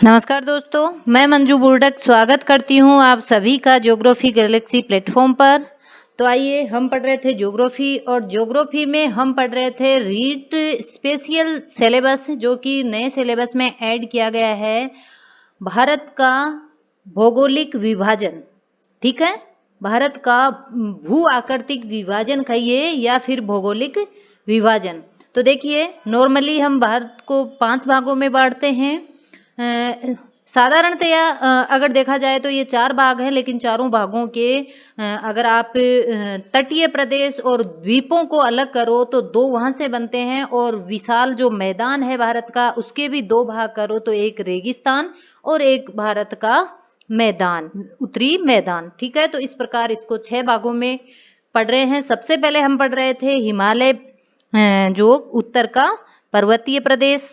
नमस्कार दोस्तों, मैं मंजू बुर्डक स्वागत करती हूँ आप सभी का ज्योग्राफी गैलेक्सी प्लेटफॉर्म पर। तो आइए, हम पढ़ रहे थे ज्योग्राफी और ज्योग्राफी में हम पढ़ रहे थे रीट स्पेशल सिलेबस, जो कि नए सिलेबस में ऐड किया गया है। भारत का भौगोलिक विभाजन, ठीक है, भारत का भू आकृतिक विभाजन कहिए या फिर भौगोलिक विभाजन। तो देखिए, नॉर्मली हम भारत को 5 भागों में बांटते हैं। साधारणतया अगर देखा जाए तो ये 4 भाग हैं, लेकिन चारों भागों के अगर आप तटीय प्रदेश और द्वीपों को अलग करो तो 2 वहां से बनते हैं, और विशाल जो मैदान है भारत का उसके भी 2 भाग करो तो एक रेगिस्तान और एक भारत का मैदान, उत्तरी मैदान, ठीक है। तो इस प्रकार इसको 6 भागों में पढ़ रहे हैं। सबसे पहले हम पढ़ रहे थे हिमालय, जो उत्तर का पर्वतीय प्रदेश,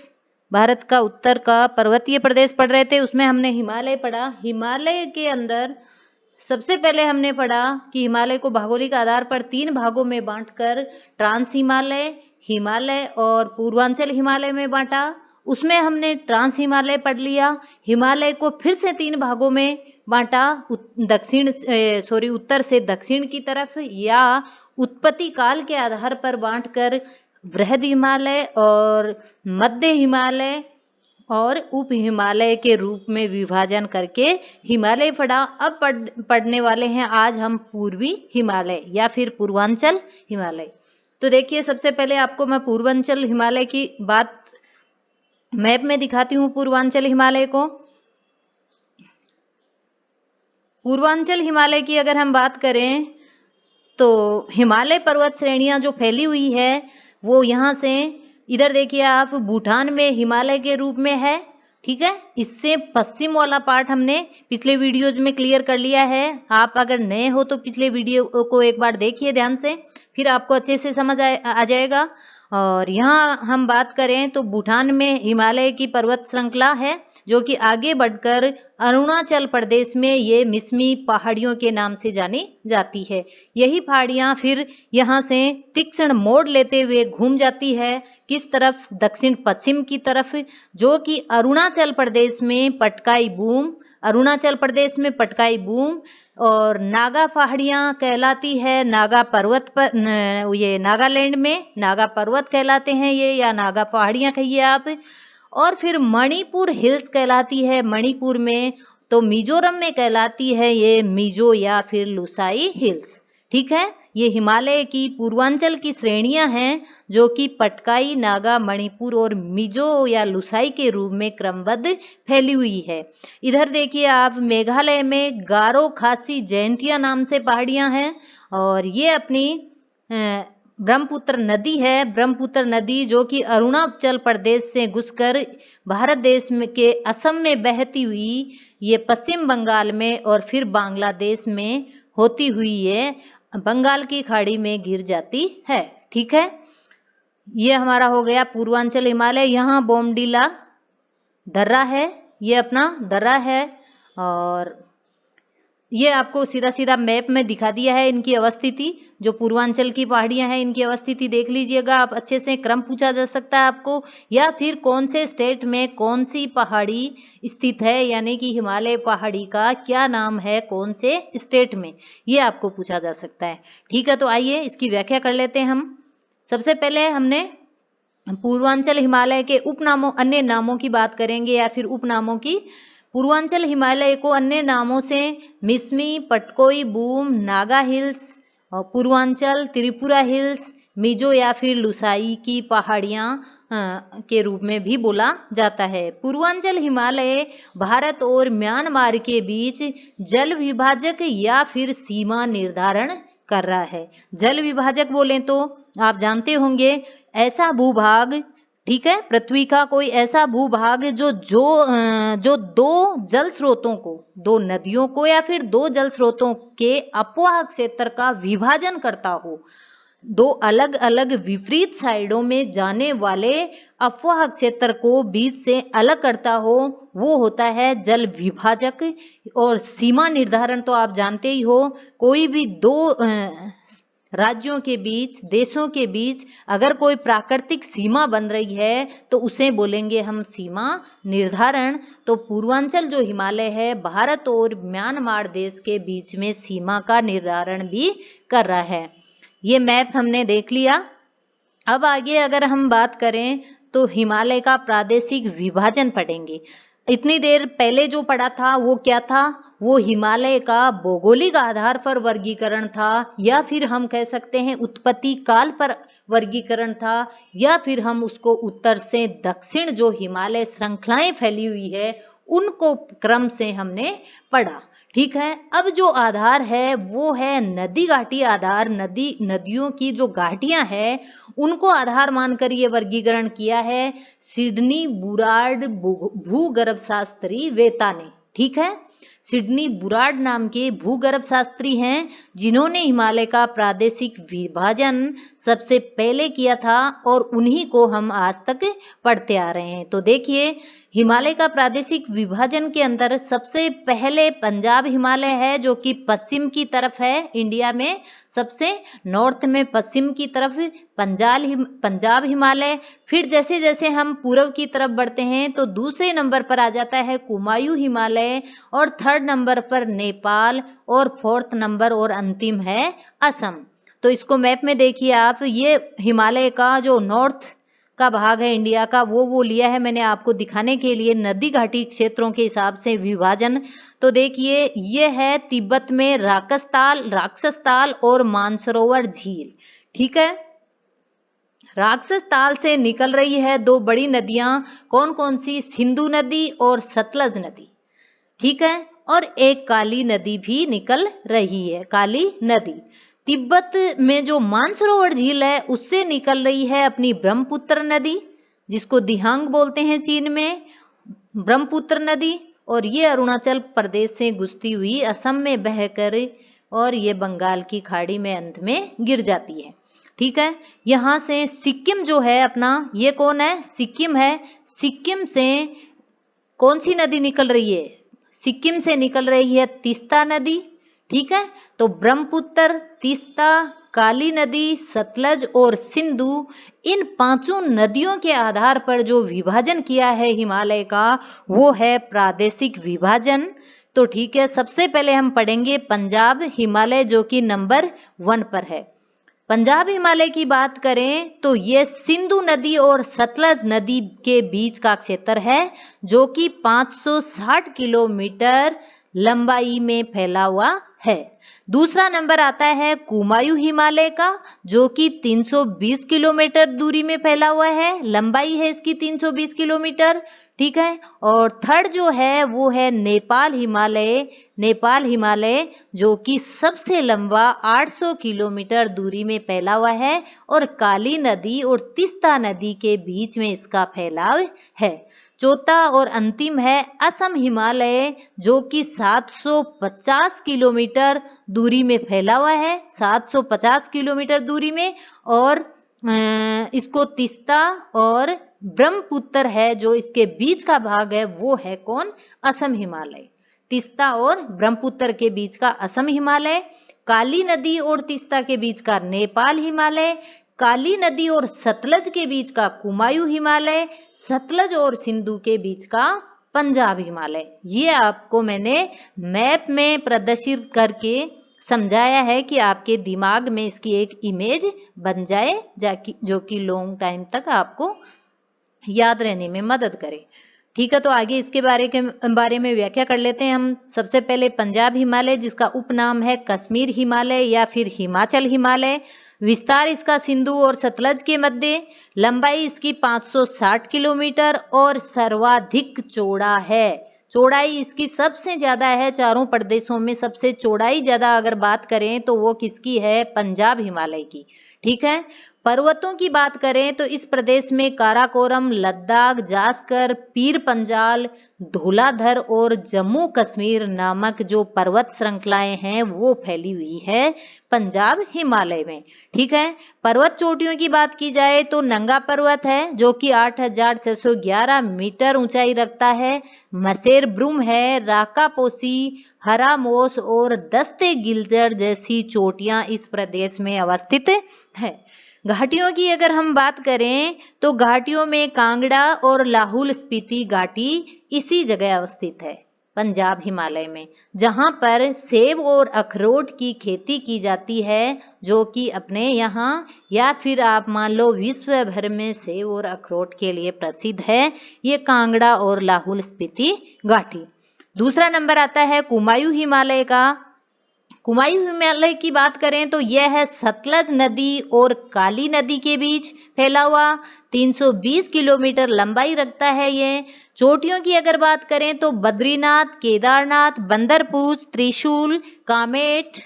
भारत का उत्तर का पर्वतीय प्रदेश पढ़ रहे थे। उसमें हमने हिमालय पढ़ा। हिमालय के अंदर सबसे पहले हमने पढ़ा कि हिमालय को भौगोलिक आधार पर 3 भागों में बांटकर ट्रांस हिमालय, हिमालय और पूर्वांचल हिमालय में बांटा। उसमें हमने ट्रांस हिमालय पढ़ लिया। हिमालय को फिर से 3 भागों में बांटा, उत्तर से दक्षिण की तरफ या उत्पत्ति काल के आधार पर बांटकर बृहद हिमालय और मध्य हिमालय और उप हिमालय के रूप में विभाजन करके हिमालय पढ़ा। अब पढ़ने वाले हैं आज हम पूर्वी हिमालय या फिर पूर्वांचल हिमालय। तो देखिए, सबसे पहले आपको मैं पूर्वांचल हिमालय की बात मैप में दिखाती हूँ। पूर्वांचल हिमालय को, पूर्वांचल हिमालय की अगर हम बात करें तो हिमालय पर्वत श्रेणियां जो फैली हुई है वो यहाँ से, इधर देखिए आप, भूटान में हिमालय के रूप में है, ठीक है। इससे पश्चिम वाला पार्ट हमने पिछले वीडियोज में क्लियर कर लिया है। आप अगर नए हो तो पिछले वीडियो को एक बार देखिए ध्यान से, फिर आपको अच्छे से समझ आ जाएगा। और यहाँ हम बात करें तो भूटान में हिमालय की पर्वत श्रृंखला है, जो कि आगे बढ़कर अरुणाचल प्रदेश में ये मिसमी पहाड़ियों के नाम से जानी जाती है। यही पहाड़ियाँ फिर यहाँ से तीक्ष्ण मोड़ लेते हुए घूम जाती है किस तरफ, दक्षिण पश्चिम की तरफ, जो कि अरुणाचल प्रदेश में पटकाई बूम, अरुणाचल प्रदेश में पटकाई बूम और नागा पहाड़ियाँ कहलाती है। नागा पर्वत पर, ये नागालैंड में नागा पर्वत कहलाते हैं ये, या नागा पहाड़ियाँ कहिए आप। और फिर मणिपुर हिल्स कहलाती है मणिपुर में, तो मिजोरम में कहलाती है ये मिजो या फिर लुसाई हिल्स, ठीक है। ये हिमालय की पूर्वांचल की श्रेणियां हैं जो कि पटकाई, नागा, मणिपुर और मिजो या लुसाई के रूप में क्रमबद्ध फैली हुई है। इधर देखिए आप, मेघालय में गारो खासी जयंतिया नाम से पहाड़ियां हैं, और ये अपनी ब्रह्मपुत्र नदी है, ब्रह्मपुत्र नदी जो कि अरुणाचल प्रदेश से घुसकर भारत देश में के असम में बहती हुई ये पश्चिम बंगाल में और फिर बांग्लादेश में होती हुई ये बंगाल की खाड़ी में गिर जाती है, ठीक है। ये हमारा हो गया पूर्वांचल हिमालय। यहाँ बोमडीला दर्रा है, ये अपना दर्रा है, और ये आपको सीधा सीधा मैप में दिखा दिया है इनकी अवस्थिति। जो पूर्वांचल की पहाड़ियां हैं इनकी अवस्थिति देख लीजिएगा आप अच्छे से। क्रम पूछा जा सकता है आपको, या फिर कौन से स्टेट में कौन सी पहाड़ी स्थित है, यानी कि हिमालय पहाड़ी का क्या नाम है, कौन से स्टेट में, ये आपको पूछा जा सकता है, ठीक है। तो आइए इसकी व्याख्या कर लेते हैं हम। सबसे पहले हमने पूर्वांचल हिमालय के उपनामों, अन्य नामों की बात करेंगे या फिर उपनामों की। पूर्वांचल हिमालय को अन्य नामों से Mishmi, Patkai boom, Naga hills, Purvanchal, Tripura hills, Mizo या फिर लुसाई की पहाड़ियां के रूप में भी बोला जाता है। पूर्वांचल हिमालय भारत और म्यांमार के बीच जल विभाजक या फिर सीमा निर्धारण कर रहा है। जल विभाजक बोले तो आप जानते होंगे, ऐसा भूभाग, ठीक है, पृथ्वी का कोई ऐसा भूभाग जो 2 जल स्रोतों को, 2 नदियों को या फिर 2 जल स्रोतों के अपवाह क्षेत्र का विभाजन करता हो, 2 अलग अलग विपरीत साइडों में जाने वाले अपवाह क्षेत्र को बीच से अलग करता हो, वो होता है जल विभाजक। और सीमा निर्धारण तो आप जानते ही हो, कोई भी 2 राज्यों के बीच, देशों के बीच अगर कोई प्राकृतिक सीमा बन रही है तो उसे बोलेंगे हम सीमा निर्धारण। तो पूर्वांचल जो हिमालय है भारत और म्यांमार देश के बीच में सीमा का निर्धारण भी कर रहा है। ये मैप हमने देख लिया। अब आगे अगर हम बात करें तो हिमालय का प्रादेशिक विभाजन पढ़ेंगे। इतनी देर पहले जो पढ़ा था वो क्या था, वो हिमालय का भौगोलिक आधार पर वर्गीकरण था, या फिर हम कह सकते हैं उत्पत्ति काल पर वर्गीकरण था, या फिर हम उसको उत्तर से दक्षिण जो हिमालय श्रृंखलाएं फैली हुई है उनको क्रम से हमने पढ़ा। ठीक है, अब जो आधार है वो है नदी घाटी आधार। नदियों की जो घाटियां है उनको आधार मानकर ये वर्गीकरण किया है सिडनी बुराड भूगर्भ शास्त्री वेता ने। ठीक है, सिडनी बुराड नाम के भूगर्भ शास्त्री हैं जिन्होंने हिमालय का प्रादेशिक विभाजन सबसे पहले किया था और उन्हीं को हम आज तक पढ़ते आ रहे हैं। तो देखिए, हिमालय का प्रादेशिक विभाजन के अंदर सबसे पहले पंजाब हिमालय है जो कि पश्चिम की तरफ है इंडिया में, सबसे नॉर्थ में पश्चिम की तरफ पंजाब हिमालय। फिर जैसे जैसे हम पूर्व की तरफ बढ़ते हैं तो दूसरे नंबर पर आ जाता है कुमायूं हिमालय, और थर्ड नंबर पर नेपाल, और फोर्थ नंबर और अंतिम है असम। तो इसको मैप में देखिए आप, ये हिमालय का जो नॉर्थ का भाग है इंडिया का वो लिया है मैंने आपको दिखाने के लिए नदी घाटी क्षेत्रों के हिसाब से विभाजन। तो देखिए, ये है तिब्बत में राक्षसताल और मानसरोवर झील। ठीक है, राक्षस ताल से निकल रही है दो बड़ी नदियां, कौन कौन सी, सिंधु नदी और सतलज नदी। ठीक है, और एक काली नदी भी निकल रही है, काली नदी। तिब्बत में जो मानसरोवर झील है उससे निकल रही है अपनी ब्रह्मपुत्र नदी, जिसको दिहांग बोलते हैं चीन में, ब्रह्मपुत्र नदी। और ये अरुणाचल प्रदेश से गुजरती हुई असम में बहकर और ये बंगाल की खाड़ी में अंत में गिर जाती है। ठीक है, यहाँ से सिक्किम जो है अपना, ये कौन है, सिक्किम है। सिक्किम से कौन सी नदी निकल रही है, सिक्किम से निकल रही है तीस्ता नदी। ठीक है, तो ब्रह्मपुत्र, तीस्ता, काली नदी, सतलज और सिंधु, इन पांचों नदियों के आधार पर जो विभाजन किया है हिमालय का वो है प्रादेशिक विभाजन। तो ठीक है, सबसे पहले हम पढ़ेंगे पंजाब हिमालय जो कि नंबर 1 पर है। पंजाब हिमालय की बात करें तो ये सिंधु नदी और सतलज नदी के बीच का क्षेत्र है जो कि 560 किलोमीटर लंबाई में फैला हुआ है। दूसरा नंबर आता है कुमायूं हिमालय का जो कि 320 किलोमीटर दूरी में फैला हुआ है, लंबाई है इसकी 320 किलोमीटर। ठीक है, और थर्ड जो है वो है नेपाल हिमालय जो कि सबसे लंबा 800 किलोमीटर दूरी में फैला हुआ है और काली नदी और तीस्ता नदी के बीच में इसका फैलाव है। चौथा और अंतिम है असम हिमालय जो कि 750 किलोमीटर दूरी में फैला हुआ है, 750 किलोमीटर दूरी में, और इसको तीस्ता और ब्रह्मपुत्र है जो इसके बीच का भाग है वो है कौन, असम हिमालय। तीस्ता और ब्रह्मपुत्र के बीच का असम हिमालय, काली नदी और तीस्ता के बीच का नेपाल हिमालय, काली नदी और सतलज के बीच का कुमायूं हिमालय, सतलज और सिंधु के बीच का पंजाब हिमालय। ये आपको मैंने मैप में प्रदर्शित करके समझाया है कि आपके दिमाग में इसकी एक इमेज बन जाए जो कि लॉन्ग टाइम तक आपको याद रहने में मदद करे। ठीक है, तो आगे इसके बारे में व्याख्या कर लेते हैं हम। सबसे पहले पंजाब हिमालय जिसका उपनाम है कश्मीर हिमालय या फिर हिमाचल हिमालय। विस्तार इसका सिंधु और सतलज के मध्य, लंबाई इसकी 560 किलोमीटर और सर्वाधिक चौड़ा है। चौड़ाई इसकी सबसे ज्यादा है, चारों प्रदेशों में सबसे चौड़ाई ज्यादा अगर बात करें तो वो किसकी है, पंजाब हिमालय की। ठीक है, पर्वतों की बात करें तो इस प्रदेश में काराकोरम, लद्दाख, जास्कर, पीर पंजाल, धौलाधर और जम्मू कश्मीर नामक जो पर्वत श्रृंखलाएं हैं वो फैली हुई है पंजाब हिमालय में। ठीक है, पर्वत चोटियों की बात की जाए तो नंगा पर्वत है जो कि 8,611 मीटर ऊंचाई रखता है। मसेर ब्रूम है, राकापोसी, हरामोस और दस्ते गिल्जर जैसी चोटियां इस प्रदेश में अवस्थित है। घाटियों की अगर हम बात करें तो घाटियों में कांगड़ा और लाहौल स्पीति घाटी इसी जगह अवस्थित है पंजाब हिमालय में, जहां पर सेब और अखरोट की खेती की जाती है, जो कि अपने यहाँ या फिर आप मान लो विश्व भर में सेब और अखरोट के लिए प्रसिद्ध है ये कांगड़ा और लाहौल स्पीति घाटी। दूसरा नंबर आता है कुमायूं हिमालय का। कुमायूं हिमालय की बात करें तो यह है सतलज नदी और काली नदी के बीच फैला हुआ, 320 किलोमीटर लंबाई रखता है ये। चोटियों की अगर बात करें तो बद्रीनाथ, केदारनाथ, बंदरपूछ, त्रिशूल, कामेट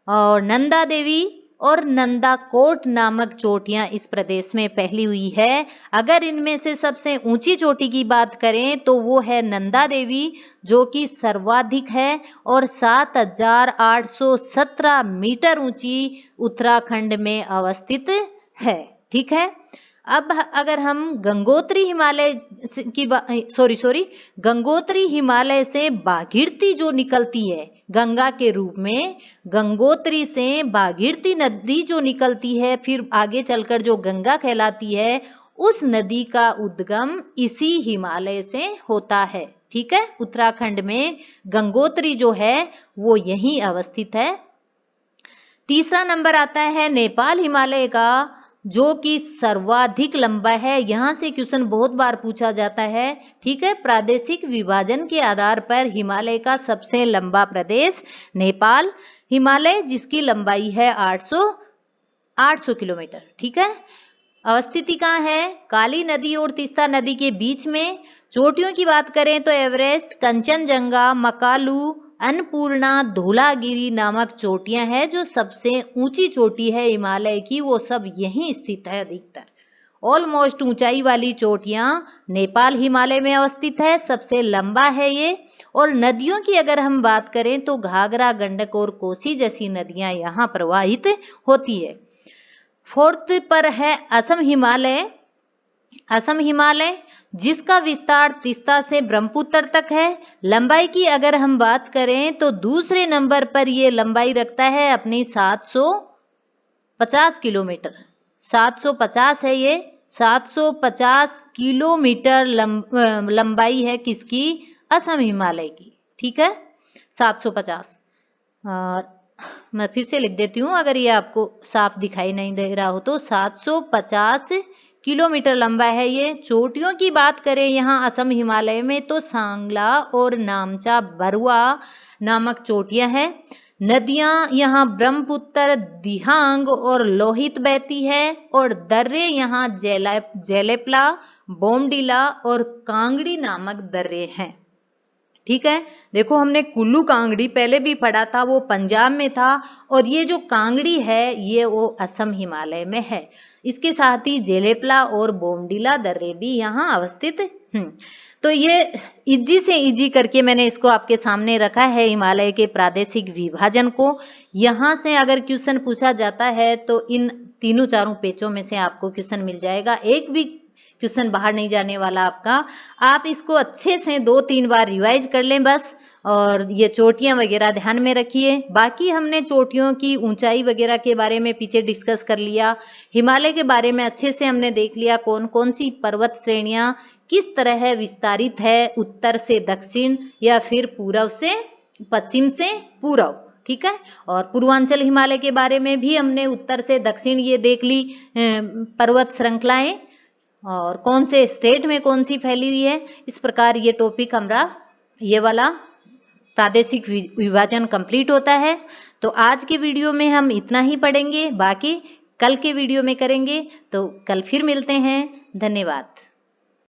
और नंदा देवी और नंदाकोट नामक चोटियां इस प्रदेश में फैली हुई है। अगर इनमें से सबसे ऊंची चोटी की बात करें तो वो है नंदा देवी, जो कि सर्वाधिक है और 7,817 मीटर ऊंची उत्तराखंड में अवस्थित है। ठीक है, अब अगर हम गंगोत्री हिमालय गंगोत्री हिमालय से भागीरथी जो निकलती है गंगा के रूप में, गंगोत्री से भागीरथी नदी जो निकलती है फिर आगे चलकर जो गंगा कहलाती है, उस नदी का उद्गम इसी हिमालय से होता है। ठीक है, उत्तराखंड में गंगोत्री जो है वो यहीं अवस्थित है। तीसरा नंबर आता है नेपाल हिमालय का, जो कि सर्वाधिक लंबा है। यहां से क्वेश्चन बहुत बार पूछा जाता है। ठीक है, प्रादेशिक विभाजन के आधार पर हिमालय का सबसे लंबा प्रदेश नेपाल हिमालय, जिसकी लंबाई है 800 किलोमीटर। ठीक है, अवस्थिति कहाँ है? काली नदी और तीस्ता नदी के बीच में। चोटियों की बात करें तो एवरेस्ट, कंचनजंगा, मकालू, अन्नपूर्णा, धौलागिरी नामक चोटियां हैं। जो सबसे ऊंची चोटी है हिमालय की वो सब यहीं स्थित है। अधिकतर ऑलमोस्ट ऊंचाई वाली चोटियां नेपाल हिमालय में अवस्थित है, सबसे लंबा है ये। और नदियों की अगर हम बात करें तो घाघरा, गंडक और कोसी जैसी नदियां यहाँ प्रवाहित होती है। फोर्थ पर है असम हिमालय। असम हिमालय जिसका विस्तार तीस्ता से ब्रह्मपुत्र तक है। लंबाई की अगर हम बात करें तो दूसरे नंबर पर ये लंबाई रखता है अपनी 750 किलोमीटर। 750 है ये, 750 किलोमीटर लंबाई है किसकी? असम हिमालय की। ठीक है, 750। मैं फिर से लिख देती हूँ अगर ये आपको साफ दिखाई नहीं दे रहा हो तो। 750 किलोमीटर लंबा है ये। चोटियों की बात करें यहाँ असम हिमालय में तो सांगला और नामचा बरुआ नामक चोटियां हैं। नदियां यहाँ ब्रह्मपुत्र, दिहांग और लोहित बहती है और दर्रे यहाँ जेलेपला, बोमडीला और कांगड़ी नामक दर्रे हैं। ठीक है, देखो हमने कुल्लू कांगड़ी पहले भी पढ़ा था, वो पंजाब में था, और ये जो कांगड़ी है ये वो असम हिमालय में है। इसके साथ ही जेलेपला और बोमडीला दर्रे भी यहाँ अवस्थित हैं। तो ये इजी से इजी करके मैंने इसको आपके सामने रखा है हिमालय के प्रादेशिक विभाजन को। यहाँ से अगर क्वेश्चन पूछा जाता है तो इन तीनों चारों पेजों में से आपको क्वेश्चन मिल जाएगा, एक भी क्वेश्चन बाहर नहीं जाने वाला आपका। आप इसको अच्छे से 2-3 बार रिवाइज कर लें बस, और ये चोटियां वगैरह ध्यान में रखिए। बाकी हमने चोटियों की ऊंचाई वगैरह के बारे में पीछे डिस्कस कर लिया। हिमालय के बारे में अच्छे से हमने देख लिया कौन कौन सी पर्वत श्रेणियां किस तरह विस्तारित है, उत्तर से दक्षिण या फिर पूर्व से पश्चिम से पूर्व। ठीक है, और पूर्वांचल हिमालय के बारे में भी हमने उत्तर से दक्षिण ये देख ली पर्वत श्रृंखलाएं, और कौन से स्टेट में कौन सी फैली हुई है। इस प्रकार ये टॉपिक हमारा ये वाला प्रादेशिक विभाजन कंप्लीट होता है। तो आज के वीडियो में हम इतना ही पढ़ेंगे, बाकी कल के वीडियो में करेंगे। तो कल फिर मिलते हैं। धन्यवाद।